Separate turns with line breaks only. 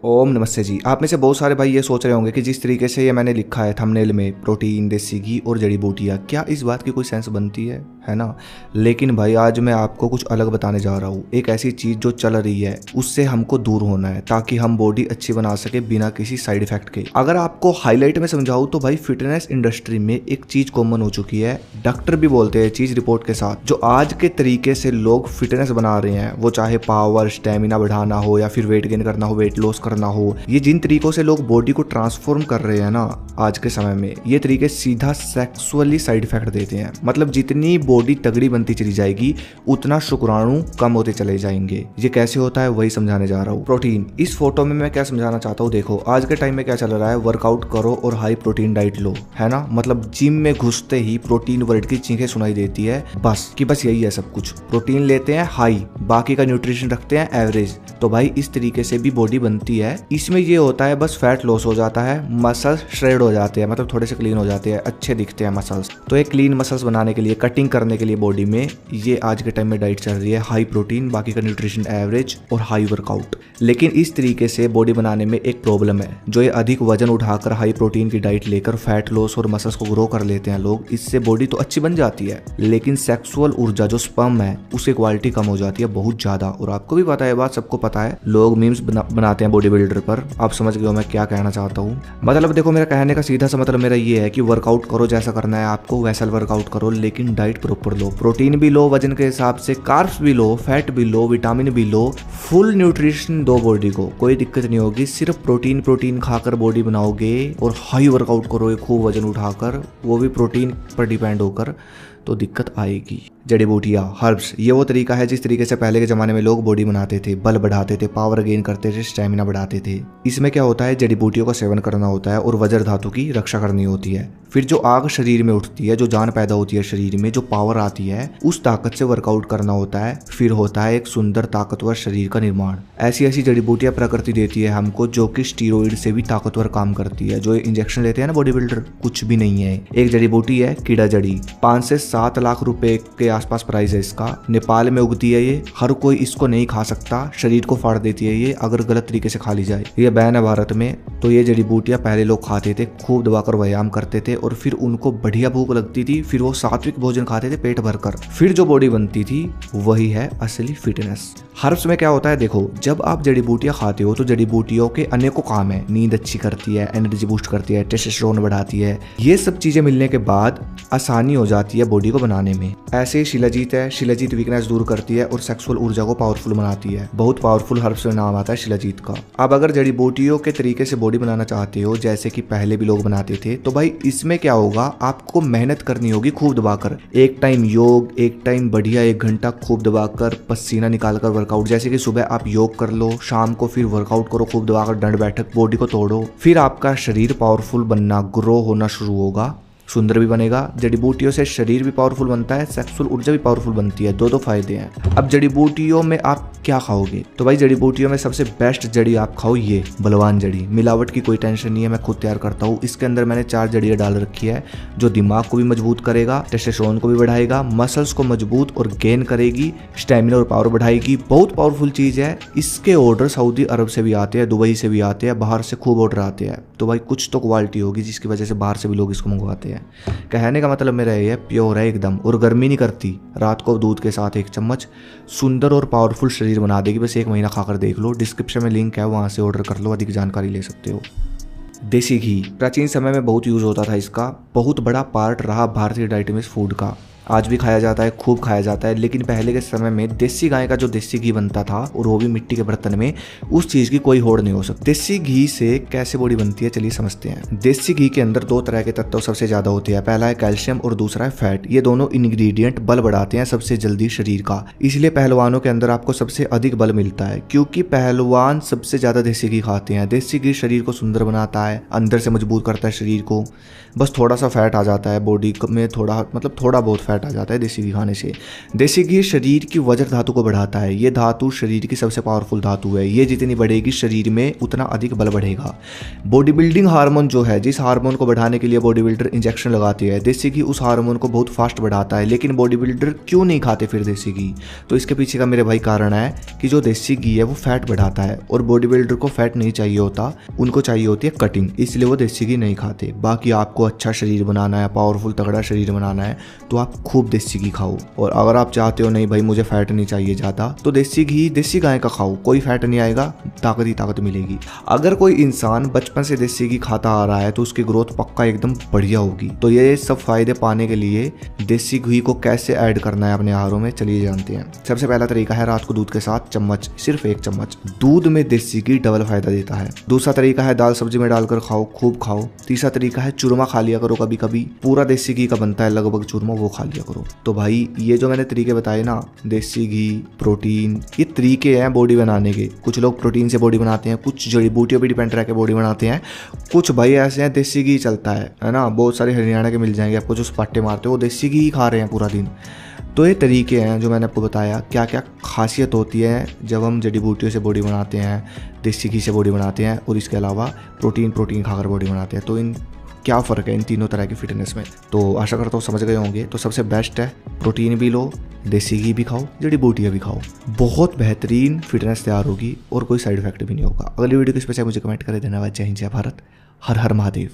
ओम नमस्ते जी। आप में से बहुत सारे भाई ये सोच रहे होंगे कि जिस तरीके से ये मैंने लिखा है थंबनेल में, प्रोटीन, देसी घी और जड़ी बूटियाँ, क्या इस बात की कोई सेंस बनती है ना। लेकिन भाई आज मैं आपको कुछ अलग बताने जा रहा हूँ। एक ऐसी चीज़ जो चल रही है उससे हमको दूर होना है ताकि हम बॉडी अच्छी बना सके बिना किसी साइड इफेक्ट के। अगर आपको हाईलाइट में समझाऊँ तो भाई फिटनेस इंडस्ट्री में एक चीज़ कॉमन हो चुकी है, डॉक्टर भी बोलते हैं चीज़ रिपोर्ट के साथ। जो आज के तरीके से लोग फिटनेस बना रहे हैं, वो चाहे पावर, स्टेमिना बढ़ाना हो या फिर वेट गेन करना हो, वेट लॉस करना हो, ये जिन तरीकों से लोग बॉडी को ट्रांसफॉर्म कर रहे हैं ना आज के समय में, ये तरीके सीधा सेक्सुअली साइड इफेक्ट देते हैं। मतलब जितनी बॉडी तगड़ी बनती चली जाएगी उतना शुक्राणु कम होते चले जाएंगे। ये कैसे होता है वही समझाने जा रहा हूँ। प्रोटीन, इस फोटो में मैं क्या समझाना चाहता हूँ, देखो आज के टाइम में क्या चल रहा है, वर्कआउट करो और हाई प्रोटीन डाइट लो, है ना। मतलब जिम में घुसते ही प्रोटीन वर्ड की चीखें सुनाई देती है बस कि बस यही है सब कुछ। प्रोटीन लेते हैं हाई, बाकी का न्यूट्रिशन रखते हैं एवरेज। तो भाई इस तरीके से भी बॉडी बनती है। इसमें ये होता है बस फैट लॉस हो जाता है, मसल्स श्रेड हो जाते हैं, मतलब थोड़े से क्लीन हो जाते हैं, अच्छे दिखते हैं मसल्स। तो एक क्लीन मसल्स बनाने के लिए, कटिंग करने के लिए बॉडी में, ये आज के टाइम में डाइट चल रही है हाई प्रोटीन, बाकी का न्यूट्रिशन एवरेज और हाई वर्कआउट। लेकिन इस तरीके से बॉडी बनाने में एक प्रॉब्लम है, जो ये अधिक वजन उठाकर हाई प्रोटीन की डाइट लेकर फैट लॉस और मसल्स को ग्रो कर लेते हैं लोग। इससे बॉडी तो अच्छी बन जाती है लेकिन सेक्सुअल ऊर्जा जो स्पर्म है उसकी क्वालिटी कम हो जाती है बहुत ज्यादा। और आपको भी पता है, बात सबको पता है, लोग मीम्स बनाते हैं बॉडी बिल्डर पर। आप समझ गए हो मैं क्या कहना चाहता हूँ। मतलब देखो, मेरा कहने का सीधा सा मतलब मेरा ये है कि वर्कआउट करो, जैसा करना है आपको वैसा वर्कआउट करो, लेकिन डाइट प्रॉपर लो। प्रोटीन भी लो वजन के हिसाब से, कार्ब्स भी लो, फैट भी लो, विटामिन भी लो, फुल न्यूट्रिशन दो बॉडी को, कोई दिक्कत नहीं होगी। सिर्फ प्रोटीन खाकर बॉडी बनाओगे और हाई वर्कआउट करोगे खूब वजन उठाकर, वो भी प्रोटीन पर डिपेंड होकर, तो दिक्कत आएगी। जड़ी बूटियाँ, हर्ब्स, ये वो तरीका है जिस तरीके से पहले के ज़माने में लोग बॉडी बनाते थे, बल बढ़ाते थे, पावर गेन करते थे, स्टेमिना बढ़ाते थे। इसमें क्या होता है, जड़ी बूटियों का सेवन करना होता है और वज्र धातु की रक्षा करनी होती है। फिर जो आग शरीर में उठती है, जो जान पैदा होती है शरीर में, जो पावर आती है, उस ताकत से वर्कआउट करना होता है। फिर होता है एक सुंदर ताकतवर शरीर का निर्माण। ऐसी ऐसी जड़ी बूटियाँ प्रकृति देती है हमको, जो कि स्टीरॉइड से भी ताकतवर काम करती है। जो इंजेक्शन लेते हैं ना बॉडी बिल्डर, कुछ भी नहीं है। एक जड़ी बूटी है कीड़ा जड़ी, 5 से 7 लाख रुपए के आसपास प्राइस है इसका। नेपाल में उगती है ये, हर कोई इसको नहीं खा सकता, शरीर को फाड़ देती है ये अगर गलत तरीके से खा ली जाए। ये बैन है भारत में। तो ये जड़ी बूटियां पहले लोग खाते थे, खूब दबाकर व्यायाम करते थे और फिर उनको बढ़िया भूख लगती थी, फिर वो सात्विक भोजन खाते थे पेट भरकर, फिर जो बॉडी बनती थी वही है असली फिटनेस। हर्ब्स में क्या होता है, देखो जब आप जड़ी बूटियां खाते हो तो जड़ी बूटियों के अनेकों काम है। नींद अच्छी करती है, एनर्जी बूस्ट करती है, टेस्टोस्टेरोन बढ़ाती है। ये सब चीजें मिलने के बाद आसानी हो जाती है बॉडी को बनाने में। ऐसे ही शिलाजीत है, शिलाजीत वीकनेस दूर करती है और सेक्सुअल ऊर्जा को पावरफुल बनाती है। बहुत पावरफुल हर्ब्स में नाम आता है शिलाजीत का। अब अगर जड़ी बूटियों के तरीके से बॉडी बनाना चाहते हो जैसे कि पहले भी लोग बनाते थे, तो भाई इसमें क्या होगा, आपको मेहनत करनी होगी खूब दबाकर। एक टाइम योग, एक टाइम बढ़िया 1 घंटा खूब दबाकर पसीना निकालकर वर्कआउट। जैसे कि सुबह आप योग कर लो, शाम को फिर वर्कआउट करो खूब दबाकर, दंड बैठक, बॉडी को तोड़ो। फिर आपका शरीर पावरफुल बनना, ग्रो होना शुरू होगा, सुंदर भी बनेगा। जड़ी बूटियों से शरीर भी पावरफुल बनता है, सेक्सुअल ऊर्जा भी पावरफुल बनती है। दो फायदे हैं। अब जड़ी बूटियों में आप क्या खाओगे, तो भाई जड़ी बूटियों में सबसे बेस्ट जड़ी आप खाओ ये बलवान जड़ी। मिलावट की कोई टेंशन नहीं है, मैं खुद तैयार करता हूँ। इसके अंदर मैंने 4 जड़ियाँ डाल रखी है, जो दिमाग को भी मजबूत करेगा, टेस्टोस्टेरोन को भी बढ़ाएगा, मसल्स को मजबूत और गेन करेगी, स्टेमिना और पावर बढ़ाएगी। बहुत पावरफुल चीज है। इसके ऑर्डर सऊदी अरब से भी आते हैं, दुबई से भी आते हैं, बाहर से खूब ऑर्डर आते हैं। तो भाई कुछ तो क्वालिटी होगी जिसकी वजह से बाहर से भी लोग इसको मंगवाते हैं। कहने का मतलब मेरा ये है, प्योर है एकदम और गर्मी नहीं करती। रात को दूध के साथ 1 चम्मच, सुंदर और पावरफुल शरीर बना देगी। बस 1 महीना खाकर देख लो, डिस्क्रिप्शन में लिंक है, वहां से ऑर्डर कर लो, अधिक जानकारी ले सकते हो। देसी घी प्राचीन समय में बहुत यूज होता था, इसका बहुत बड़ा पार्ट रहा भारतीय डाइट में फूड का। आज भी खाया जाता है, खूब खाया जाता है। लेकिन पहले के समय में देसी गाय का जो देसी घी बनता था, और वो भी मिट्टी के बर्तन में, उस चीज की कोई होड़ नहीं हो सकती। देसी घी से कैसे बॉडी बनती है चलिए समझते हैं। देसी घी के अंदर 2 तरह के तत्व सबसे ज्यादा होते हैं। पहला है कैल्शियम और दूसरा है फैट। ये दोनों इंग्रेडिएंट बल बढ़ाते हैं सबसे जल्दी शरीर का। इसलिए पहलवानों के अंदर आपको सबसे अधिक बल मिलता है, क्योंकि पहलवान सबसे ज्यादा देसी घी खाते हैं। देसी घी शरीर को सुंदर बनाता है, अंदर से मजबूत करता है शरीर को। बस थोड़ा सा फैट आ जाता है बॉडी में, थोड़ा बहुत फैट फैट आ जाता है देसी घी खाने से। देसी घी शरीर की वजन धातु को बढ़ाता है। ये धातु शरीर की सबसे पावरफुल धातु है। ये जितनी बढ़ेगी शरीर में उतना अधिक बल बढ़ेगा। बॉडी बिल्डिंग हार्मोन जो है, जिस हार्मोन को बढ़ाने के लिए बॉडी बिल्डर इंजेक्शन लगाते हैं, देसी घी उस हार्मोन को बहुत फास्ट बढ़ाता है। लेकिन बॉडी बिल्डर क्यों नहीं खाते फिर देसी घी? तो इसके पीछे का मेरे भाई कारण है कि जो देसी घी है वो फैट बढ़ाता है और बॉडी बिल्डर को फैट नहीं चाहिए होता, उनको चाहिए होती है कटिंग, इसलिए वो देसी घी नहीं खाते। बाकी आपको अच्छा शरीर बनाना है, पावरफुल तगड़ा शरीर बनाना है, तो आप खूब देसी घी खाओ। और अगर आप चाहते हो नहीं भाई मुझे फैट नहीं चाहिए ज़्यादा, तो देसी घी देसी गाय का खाओ, कोई फैट नहीं आएगा, ताकत ही ताकत मिलेगी। अगर कोई इंसान बचपन से देसी घी खाता आ रहा है तो उसकी ग्रोथ पक्का एकदम बढ़िया होगी। तो ये सब फायदे पाने के लिए देसी घी को कैसे ऐड करना है अपने आहारों में, चलिए जानते हैं। सबसे पहला तरीका है रात को दूध के साथ चम्मच, सिर्फ 1 चम्मच। दूध में देसी घी डबल फायदा देता है। दूसरा तरीका है दाल सब्जी में डालकर खाओ, खूब खाओ। तीसरा तरीका है चूरमा खा लिया करो कभी कभी, पूरा देसी घी का बनता है लगभग चूरमा, वो खा लिया करो। तो भाई ये जो मैंने तरीके बताए ना, देसी घी, प्रोटीन, ये तरीके हैं बॉडी बनाने के। कुछ लोग प्रोटीन से बॉडी बनाते हैं, कुछ जड़ी बूटियों पर डिपेंड रह के बॉडी बनाते हैं, कुछ भाई ऐसे हैं देसी घी चलता है ना। बहुत सारे हरियाणा के मिल जाएंगे आपको जो सपाटे मारते हो, वो देसी घी खा रहे हैं पूरा दिन। तो ये तरीके हैं जो मैंने आपको बताया, क्या क्या खासियत होती है जब हम जड़ी बूटियों से बॉडी बनाते हैं, देसी घी से बॉडी बनाते हैं और इसके अलावा प्रोटीन खाकर बॉडी बनाते हैं। तो इन क्या फ़र्क है इन तीनों तरह की फिटनेस में। तो आशा करता हूँ समझ गए होंगे। तो सबसे बेस्ट है प्रोटीन भी लो, देसी घी भी खाओ, जड़ी बूटियाँ भी खाओ, बहुत बेहतरीन फिटनेस तैयार होगी और कोई साइड इफेक्ट भी नहीं होगा। अगली वीडियो किस पे मुझे कमेंट करें। धन्यवाद। जय हिंद, जय भारत, हर हर महादेव।